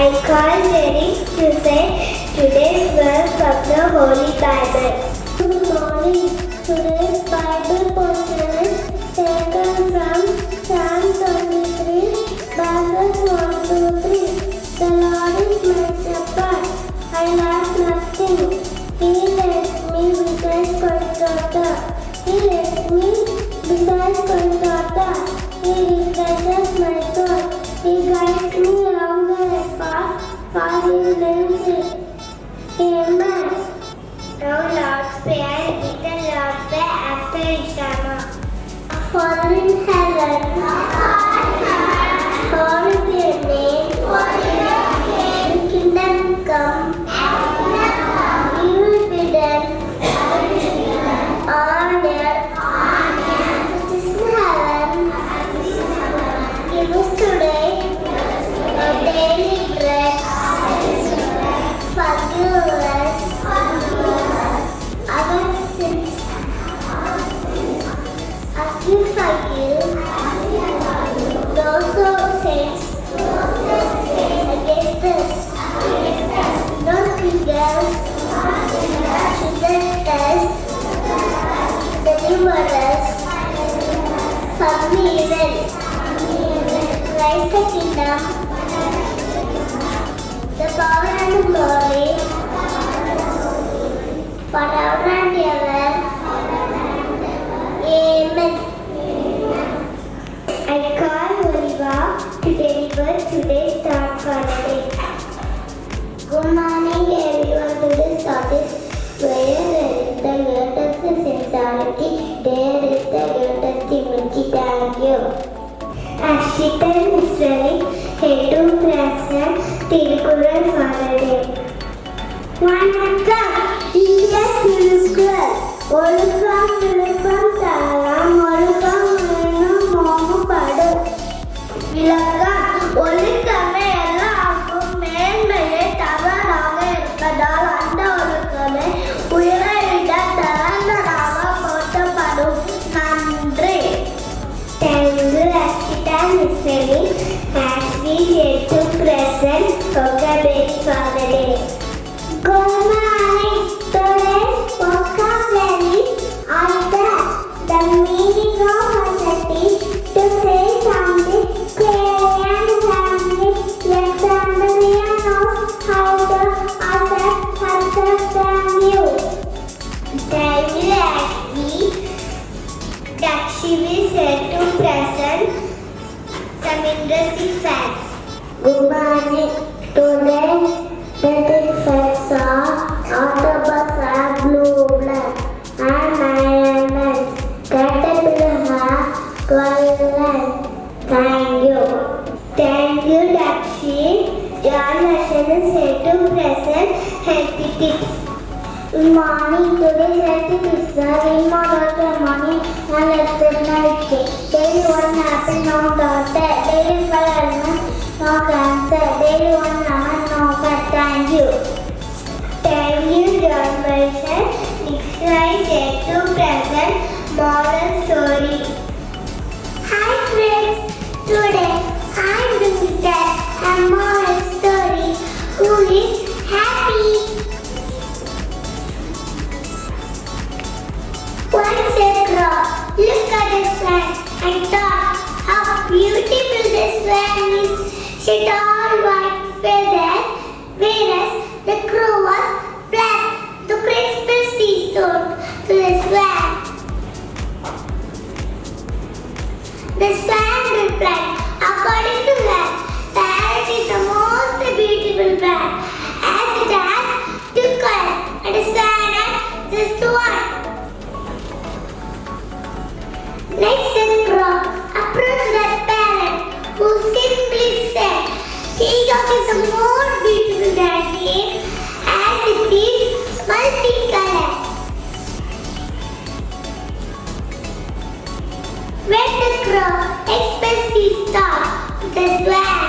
I call Derek to say today's verse from the Holy Bible. Good morning. Today's Bible portion is taken from Psalm 23, verses 1 to 3. The Lord is my shepherd. I lack nothing. He lets me beside quiet water. He lets me beside quiet water. He refreshes my soul. He guides me along the path for His name's sake. Amen. Now Lord's Prayer is the Lord's Prayer after Ishama. Father in heaven, hallowed be your name. Your kingdom come. Your will be done on earth as it is in heaven. Give us today our daily bread. Forgive us our sins as we forgive those who sin against us. Don't bring us to the test. Deliver us from evil. Christ the kingdom, the power and the glory, forever and ever. Amen. I call Oliva to deliver today's thought for the day. Good morning everyone. Today's thought is where there is the greatest sincerity, there is the greatest immunity. Thank you. Ashita Israeli, Head to Present, Tirukural for the day. Vanakkam, India Tirukural. Olukam Salam, Olukam Momu Padu. Vilakam, Olukame Ellakkum Melmele Tavaraga Irukadal Anda Olukame Uyiraida Tharandaraga Kottapadu. Nandri. Thank you, Ashita Israeli, as we get to present vocabulary for the day. Good morning. Today's vocabulary are the meaning of authority, to say something clearly and firmly, Alexandria knows how to accept others from you. Thank you, Ashley. That she will say to present some interesting facts. Good morning. Today, interesting facts are octopus have blue blood and 9 legs. Caterpillar have 12 legs. Thank you. Thank you, Dakshi. Your lesson is here to present healthy tips. Good morning. Today's healthy tips are in morning and let's night cake. Daily 1 apple, no daughter. Daily 5 almonds, no cancer. Daily 1 lemon, no fat. Thank you. Thank you, John Wilson. Next slide is to present moral story. Hi friends. Today I am going to tell a moral story who is happy. Once a crow looked at the swan and thought how beautiful the swan is. She had all white feathers, whereas the crow was black. The principal said to the swan. The swan replied, according to that, parrot is the most beautiful bird, as it has 2 colors and the swan has just 1. Next, the crow approached the parrot, who simply said, peacock is the most beautiful than him, as it is multicolored. When the crow expressed his thought to the swan,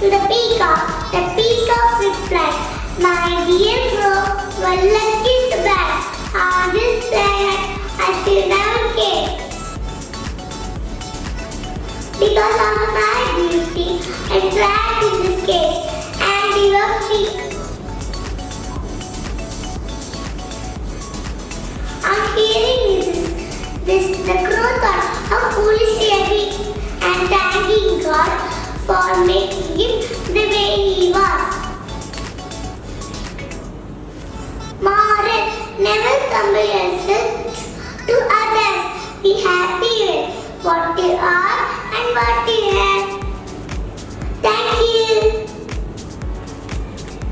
to the peacock replied, my dear crow, you are lucky to bird. On this planet, I still never came. Because of my beauty and glad in this case, making him the way he was. Moral: never compare yourself to others. Be happy with what you are and what you have. Thank you.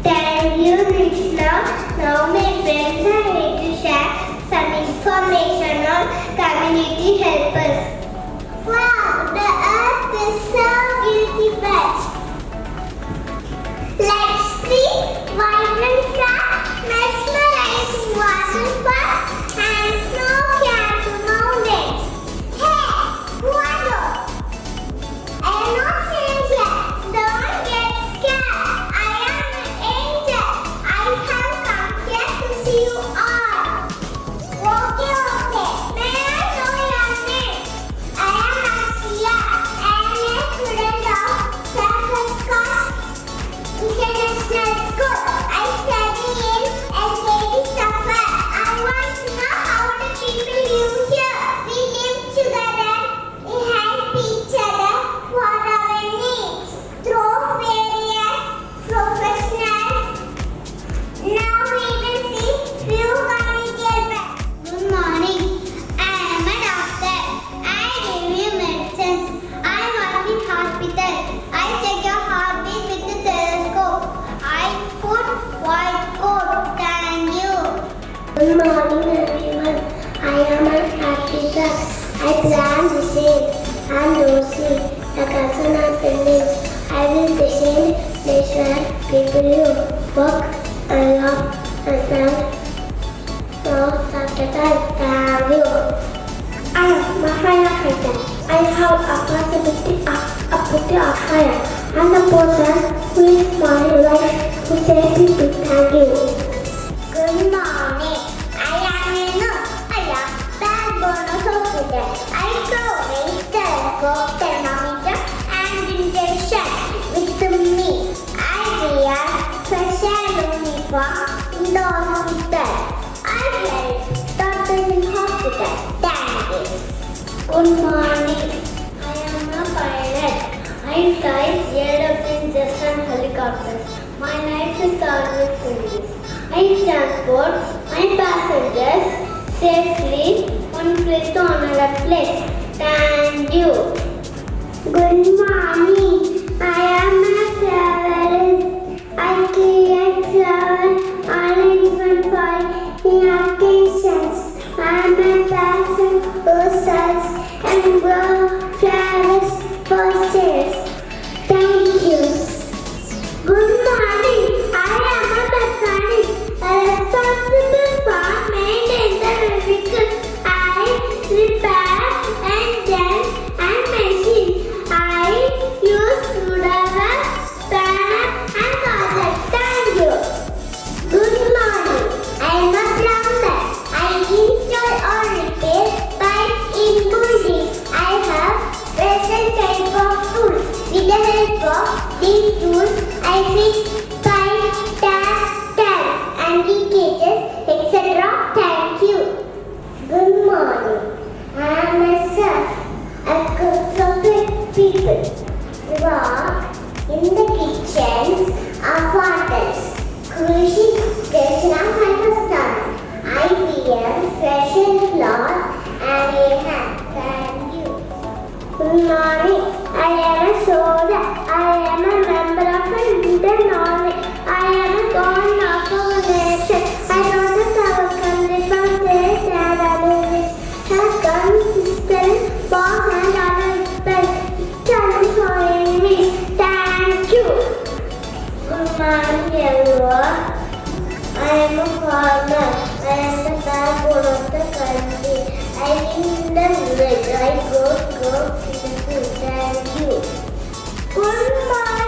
Thank you, Krishna. Now my friends are ready to share some information on community helpers. Wow, the earth is so beautiful. Let's see vibrant flowers, mesmerizing waterfalls, and snow-capped mountains. Hey, who are you? I am not stranger. Don't get scared. I am an angel. I have come here to see you all. Okay, okay. May I know your name? I am Ashiya. I am a student of selfless International School. I study in LKG Sapphire. I want to know how the people live here. We live together. We help each other for our needs through various professionals. Now we will see few community helpers. Good morning. I am a doctor. I give you medicines. I work in hospital. I check your heartbeat with the telescope. I put white coat. Thank you. Good morning, everyone. I am an artisan. I plant the seeds and Rosie, the cousin of buildings. I will design place where people live, work, and love, and plant. Now, after that, thank you. I am a firefighter. I have a possibility of putting a fire. And the person who is my life who says people thank you. Good morning. I am a nurse. I am backbone of hospital. I provide telescope, thermometer, and injection with me. I wear special uniform in the hospital. I help doctors in hospital. Thank you. Good morning. I am a pilot. I fly airplanes, jets and helicopters. My life is always serious. I transport my passengers safely one place to another place. Thank you. Good morning. I am a traveler. I create flowers on different occasions. I am a person who sells and grows flowers for sales. Thank you. Good morning. I am a mechanic. Responsible for maintaining the vehicle. I repair engine and machine. I use screwdriver, spanner, and nozzle. Thank you. Good morning. I am a plumber. I install or repair pipes in buildings. I have present type of tools. With the help of these tools, I fix pipes, taps, and leakages, etc. Thank you. Good morning. I am a chef. I cook for people. Work in the kitchens of hotels, cruise ships, restaurants, and restaurants. I wear special clothes and a hat. Thank you. Good morning. I am a soldier. I am a member of the Indian Army. I am a born of our nation. I know that our country from this and other rich has come system, bomb and other spells. Challenge for enemies. Thank you. Good morning, everyone. I am a farmer. I am the backbone of the country. I live in the village. I go to the food. Thank you. Good morning.